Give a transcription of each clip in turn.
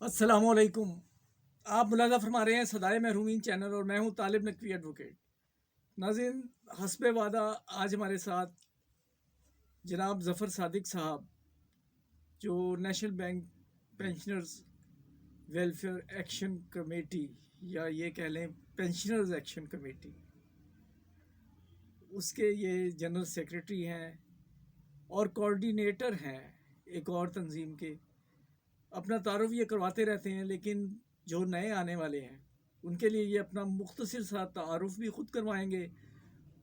السلام علیکم. آپ ملاحظہ فرما رہے ہیں صدائے محرومین چینل اور میں ہوں طالب نقوی ایڈوکیٹ. ناظرین، حسب وعدہ آج ہمارے ساتھ جناب ظفر صادق صاحب، جو national bank pensioners welfare action committee یا یہ کہہ لیں پینشنرز ایکشن کمیٹی، اس کے یہ جنرل سیکرٹری ہیں اور کوارڈینیٹر ہیں ایک اور تنظیم کے. اپنا تعارف یہ کرواتے رہتے ہیں، لیکن جو نئے آنے والے ہیں ان کے لیے یہ اپنا مختصر سا تعارف بھی خود کروائیں گے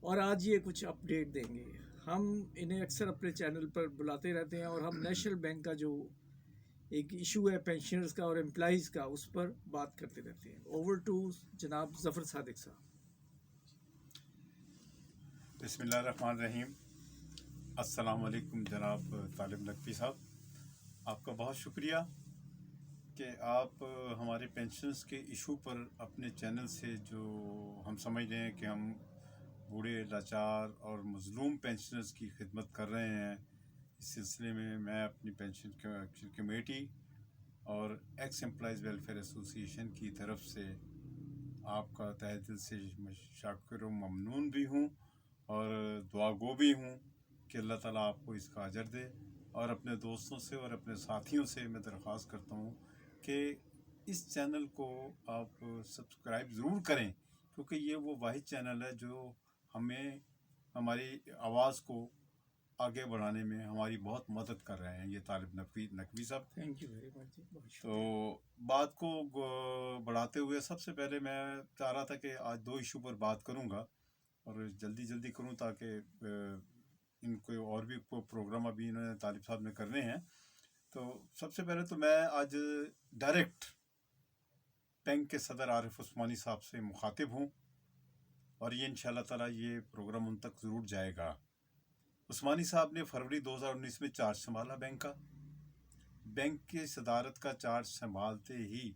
اور آج یہ کچھ اپڈیٹ دیں گے. ہم انہیں اکثر اپنے چینل پر بلاتے رہتے ہیں اور ہم نیشنل بینک کا جو ایک ایشو ہے پینشنرز کا اور امپلائیز کا، اس پر بات کرتے رہتے ہیں. اوور ٹو جناب ظفر صادق صاحب. بسم اللہ الرحمن الرحیم. السلام علیکم جناب طالب نقوی صاحب. آپ کا بہت شکریہ کہ آپ ہمارے پینشنز کے ایشو پر اپنے چینل سے، جو ہم سمجھ رہے ہیں کہ ہم بوڑھے لاچار اور مظلوم پینشنرز کی خدمت کر رہے ہیں، اس سلسلے میں اپنی پینشن کمیٹی اور ایکس امپلائیز ویلفیئر ایسوسی ایشن کی طرف سے آپ کا تہہ دل سے شاکر و ممنون بھی ہوں اور دعا گو بھی ہوں کہ اللہ تعالیٰ آپ کو اس کا اجر دے. اور اپنے دوستوں سے اور اپنے ساتھیوں سے میں درخواست کرتا ہوں کہ اس چینل کو آپ سبسکرائب ضرور کریں، کیونکہ یہ وہ واحد چینل ہے جو ہمیں ہماری آواز کو آگے بڑھانے میں ہماری بہت مدد کر رہے ہیں. یہ طالب نقوی صاحب. Thank you very much. تو بات کو بڑھاتے ہوئے سب سے پہلے میں چاہ رہا تھا کہ آج 2 ایشو پر بات کروں گا اور جلدی کروں تاکہ ان کو اور بھی پروگرام ابھی انہوں نے طالب صاحب نے کرنے ہیں. تو سب سے پہلے تو میں آج ڈائریکٹ بینک کے صدر عارف عثمانی صاحب سے مخاطب ہوں اور یہ انشاءاللہ تعالیٰ یہ پروگرام ان تک ضرور جائے گا. عثمانی صاحب نے فروری 2019 میں چارج سنبھالا بینک کا. بینک کی صدارت کا چارج سنبھالتے ہی،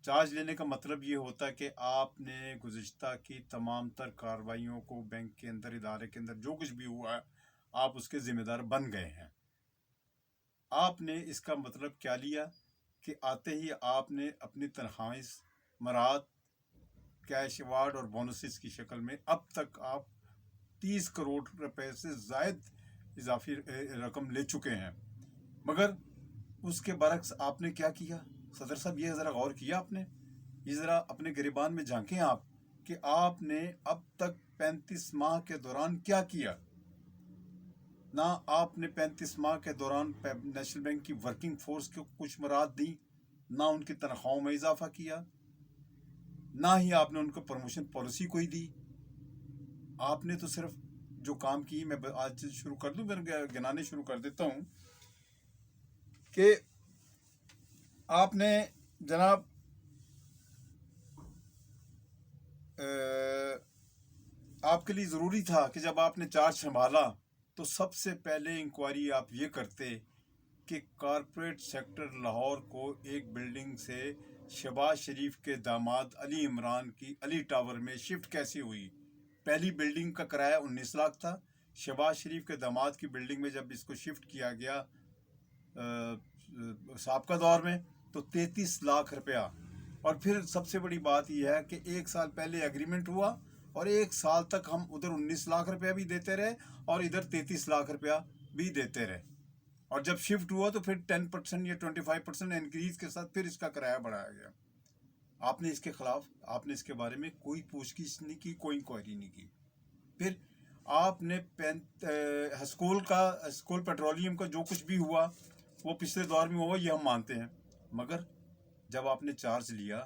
چارج لینے کا مطلب یہ ہوتا ہے کہ آپ نے گزشتہ کی تمام تر کارروائیوں کو بینک کے اندر، ادارے کے اندر جو کچھ بھی ہوا ہے، آپ اس کے ذمہ دار بن گئے ہیں. آپ نے اس کا مطلب کیا لیا کہ آتے ہی آپ نے اپنی تنخواہیں مراد کیش ایوارڈ اور بونسز کی شکل میں اب تک آپ 30 کروڑ روپے سے زائد اضافی رقم لے چکے ہیں. مگر اس کے برعکس آپ نے کیا کیا؟ صدر صاحب یہ ذرا غور کیا آپ نے؟ یہ ذرا اپنے گریبان میں جھانکیں آپ کہ آپ نے اب تک 35 ماہ کے دوران کیا کیا. نہ آپ نے 35 ماہ کے دوران نیشنل بینک کی ورکنگ فورس کو کچھ مراد دی، نہ ان کی تنخواہوں میں اضافہ کیا، نہ ہی آپ نے ان کو پروموشن پالیسی کوئی دی. آپ نے تو صرف جو کام کی، میں آج شروع کر دوں، میں گنانے شروع کر دیتا ہوں کہ آپ نے جناب آپ کے لیے ضروری تھا کہ جب آپ نے چارج سنبھالا تو سب سے پہلے انکوائری آپ یہ کرتے کہ کارپوریٹ سیکٹر لاہور کو ایک بلڈنگ سے شہباز شریف کے داماد علی عمران کی علی ٹاور میں شفٹ کیسے ہوئی. پہلی بلڈنگ کا کرایہ 19 لاکھ تھا. شہباز شریف کے داماد کی بلڈنگ میں جب اس کو شفٹ کیا گیا سابقہ دور میں تو 33 لاکھ روپیہ. اور پھر سب سے بڑی بات یہ ہے کہ 1 سال پہلے ایگریمنٹ ہوا اور 1 سال تک ہم ادھر 19 لاکھ روپیہ بھی دیتے رہے اور ادھر 33 لاکھ روپیہ بھی دیتے رہے. اور جب شفٹ ہوا تو پھر 10% یا 25% انکریز کے ساتھ پھر اس کا کرایہ بڑھایا گیا. آپ نے اس کے خلاف، آپ نے اس کے بارے میں کوئی پوچھ گچھ نہیں کی، کوئی انکوائری نہیں کی. پھر آپ نے اسکول پیٹرولیم کا جو کچھ بھی ہوا وہ پچھلے دور میں ہوا، یہ ہم مانتے ہیں. مگر جب آپ نے چارج لیا،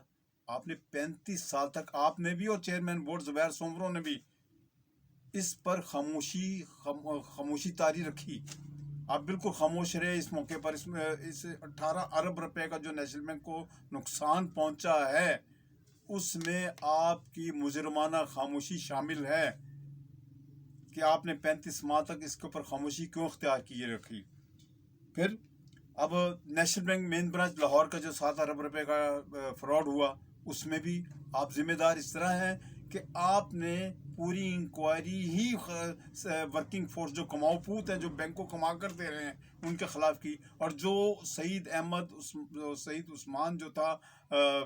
آپ نے 35 سال تک آپ نے بھی اور چیئرمین بورڈ زبیر سومرو نے بھی اس پر خاموشی طاری رکھی. آپ بالکل خاموش رہے اس موقع پر. اس 18 ارب روپے کا جو نیشنل بینک کو نقصان پہنچا ہے اس میں آپ کی مجرمانہ خاموشی شامل ہے کہ آپ نے 35 ماہ تک اس کے اوپر خاموشی کیوں اختیار کیے رکھی. پھر اب نیشنل بینک مین برانچ لاہور کا جو 7 ارب روپے کا فراڈ ہوا، اس میں بھی آپ ذمہ دار اس طرح ہیں کہ آپ نے पूरी इंक्वायरी ही वर्किंग फोर्स जो कमाऊ पूत है, जो बैंक को कमा कर दे रहे हैं, उनके खिलाफ की। और जो सईद अहमद सईद उस्मान जो था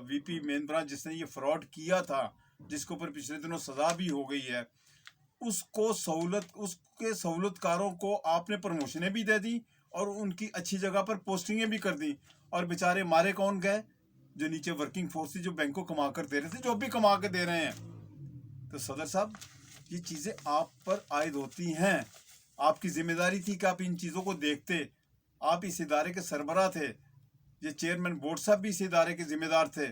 वीपी मेन ब्रांच, जिसने ये फ्रॉड किया था, जिसके ऊपर पिछले दिनों सजा भी हो गई है, उसके सहूलतकारों को आपने प्रमोशनें भी दे दी और उनकी अच्छी जगह पर पोस्टिंगें भी कर दी। और बेचारे मारे कौन गए? जो नीचे वर्किंग फोर्स थी, जो बैंक को कमा कर दे रहे थे, जो भी कमा कर दे रहे हैं। तो सदर साहब, ये चीज़ें आप पर आयद होती हैं। आपकी जिम्मेदारी थी कि आप इन चीज़ों को देखते। आप इस इदारे के सरबराह थे, ये चेयरमैन बोर्ड साहब भी इस इदारे के जिम्मेदार थे,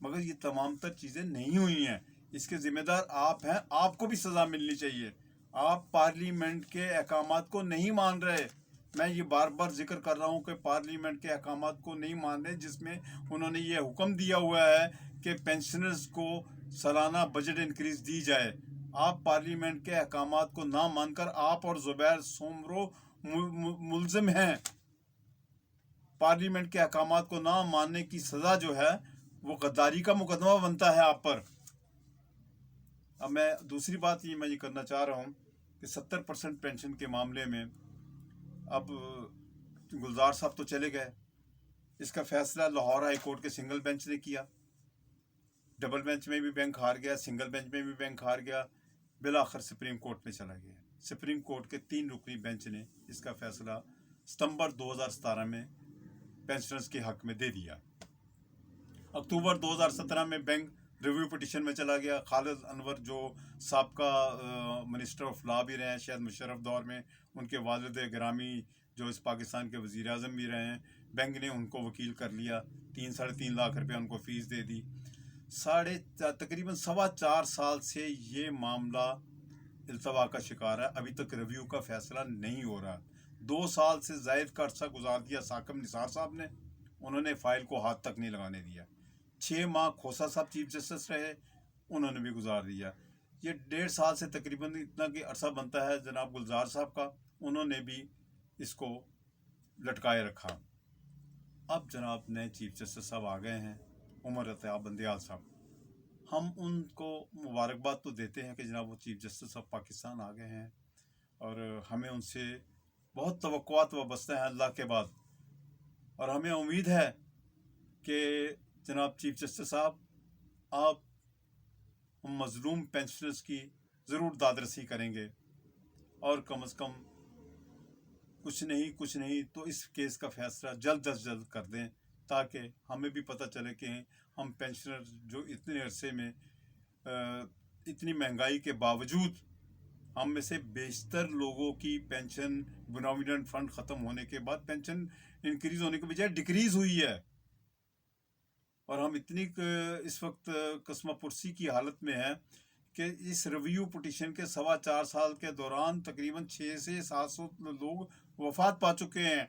मगर ये तमाम तर चीज़ें नहीं हुई हैं। इसके जिम्मेदार आप हैं, आपको भी सज़ा मिलनी चाहिए। आप पार्लियामेंट के अहकामात को नहीं मान रहे। मैं ये बार बार जिक्र कर रहा हूँ कि पार्लियामेंट के अहकामात को नहीं मान रहे, जिसमें उन्होंने ये हुक्म दिया हुआ है कि पेंशनर्स को सालाना बजट इंक्रीज दी जाए। आप पार्लियामेंट के अहकामात को ना मानकर आप और जुबैर सोमरो मुल्जिम हैं। पार्लियामेंट के अहकामात को ना मानने की सज़ा जो है वो गद्दारी का मुकदमा बनता है आप पर। अब मैं दूसरी बात ये करना चाह रहा हूँ कि 70% पेंशन के मामले में अब गुलजार साहब तो चले गए। इसका फैसला लाहौर हाई कोर्ट के सिंगल बेंच ने किया। डबल बेंच में भी बैंक हार गया, सिंगल बेंच में भी बैंक हार गया, बिलाखिर सुप्रीम कोर्ट में चला गया। सुप्रीम कोर्ट के 3 रुकनी बेंच ने इसका फैसला सितंबर 2017 में पेंशनर्स के हक में दे दिया। अक्टूबर 2017 में बैंक रिव्यू पिटिशन में चला गया। खालिद अनवर जो साबका मिनिस्टर ऑफ लॉ भी रहे हैं शायद मुशर्रफ दौर में, उनके वालिद गिरामी जो इस पाकिस्तान के वज़ीर आज़म भी रहे हैं, बैंक ने उनको वकील कर लिया। 3-3.5 लाख रुपये उनको फ़ीस दे दी। तकरीबन 4.25 साल से ये मामला इल्तवा का शिकार है। अभी तक रिव्यू का फैसला नहीं हो रहा। 2 साल से ज़ायद का अर्सा गुजार दिया साकिब निसार साहब ने, उन्होंने फ़ाइल को हाथ तक नहीं लगाने दिया। 6 माह खोसा साहब चीफ जस्टिस रहे, उन्होंने भी गुजार दिया। ये 1.5 साल से तकरीबन इतना कि अरसा बनता है जनाब गुलजार साहब का, उन्होंने भी इसको लटकाए रखा। अब जनाब नए चीफ जस्टिस साहब आ गए हैं, उमर अत्ताब बंदियाल साहब। हम उनको मुबारकबाद तो देते हैं कि जनाब वो चीफ जस्टिस ऑफ पाकिस्तान आ गए हैं, और हमें उनसे बहुत तवक्कुआत वाबस्ता है अल्लाह के बाद। और हमें उम्मीद है कि जनाब चीफ जस्टिस साहब, आप मज़लूम पेंशनर्स की ज़रूर दादरसी करेंगे, और कम से कम कुछ नहीं तो इस केस का फैसला जल्द अज जल्द कर दें, ताकि हमें भी पता चले कि हम पेंशनर जो इतने अरसे में इतनी महंगाई के बावजूद, हम में से बेशतर लोगों की पेंशन प्रोविडेंट फंड ख़त्म होने के बाद पेंशन इंक्रीज़ होने के बजाय डिक्रीज़ हुई है। और हम इतनी इस वक्त कस्मा पुरसी की हालत में है कि इस रिव्यू पिटिशन के 4.25 साल के दौरान तकरीबन 600 से 700 लोग वफात पा चुके हैं,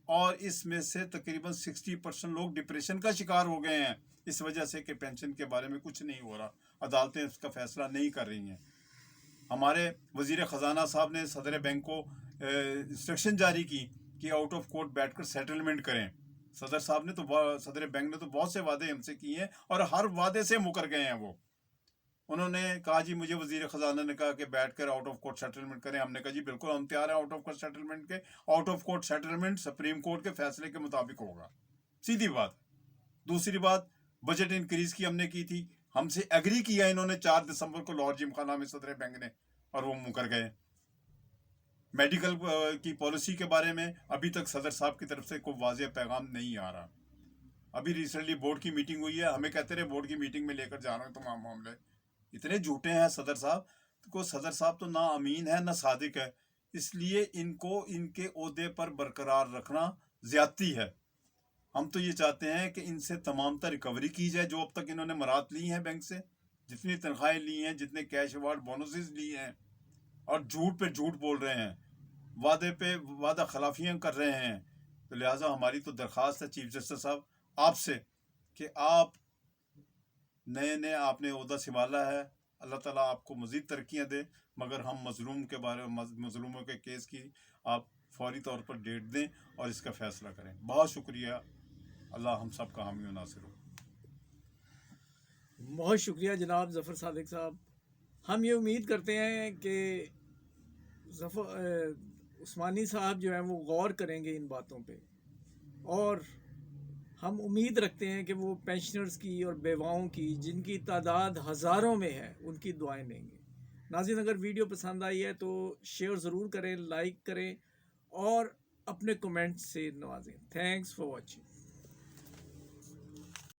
और इसमें से तकरीबन 60% लोग डिप्रेशन का शिकार हो गए हैं, इस वजह से कि पेंशन के बारे में कुछ नहीं हो रहा, अदालतें उसका फैसला नहीं कर रही हैं। हमारे वज़ीर ख़जाना साहब ने सदर बैंक को इंस्ट्रक्शन जारी की कि आउट ऑफ कोर्ट बैठकर सेटलमेंट करें। सदर साहब ने तो सदर बैंक ने तो बहुत से वादे हमसे किए हैं, और हर वादे से मुकर गए हैं वो। उन्होंने कहा जी, मुझे वज़ीर ख़जाना ने कहा कि बैठकर आउट ऑफ कोर्ट सेटलमेंट करें। हमने कहा जी बिल्कुल, हम तैयार हैं आउट ऑफ कोर्ट सेटलमेंट के। Out of court settlement supreme court के फैसले के मुताबिक होगा, सीधी बात। दूसरी बात, बजट इंक्रीज़ की हमने की थी, हमसे एग्री किया इन्होंने 4 दिसंबर को लाहौर जिमखाना में सदर बैंक ने, और वो मुकर गए। मेडिकल की पॉलिसी के बारे में अभी तक सदर साहब की तरफ से कोई वाज़ेह पैगाम नहीं आ रहा। अभी रिसेंटली बोर्ड की मीटिंग हुई है, हमें कहते रहे बोर्ड की मीटिंग में लेकर जा रहे हैं तमाम मामले। इतने झूठे हैं सदर साहब को। सदर साहब तो ना अमीन है ना सादिक है, इसलिए इनको इनके ओहदे पर बरकरार रखना ज़्यादती है। हम तो ये चाहते हैं कि इनसे तमाम तर रिकवरी की जाए, जो अब तक इन्होंने मरात ली हैं बैंक से, जितनी तनख्वाहें ली हैं, जितने कैश अवार्ड बोनसेस लिए हैं, और झूठ पे झूठ बोल रहे हैं, वादे पे वादा खिलाफियाँ कर रहे हैं। तो लिहाजा हमारी तो दरख्वास्त है चीफ जस्टिस साहब आपसे कि आप नए आपने ओहदा संभाला है, अल्लाह ताला आपको मज़ीद तरक्कियाँ दे, मगर हम मज़लूमों के केस की आप फौरी तौर पर डेट दें और इसका फ़ैसला करें। बहुत शुक्रिया, अल्लाह हम सब का हामी व नासिर हो। बहुत शुक्रिया जनाब ज़फ़र सादिक साहब। ہم یہ امید کرتے ہیں کہ عثمانی صاحب جو ہیں وہ غور کریں گے ان باتوں پہ، اور ہم امید رکھتے ہیں کہ وہ پینشنرز کی اور بیواؤں کی، جن کی تعداد ہزاروں میں ہے، ان کی دعائیں لیں گے۔ ناظرین، اگر ویڈیو پسند آئی ہے تو شیئر ضرور کریں، لائک کریں اور اپنے کمنٹ سے نوازیں۔ Thanks for watching.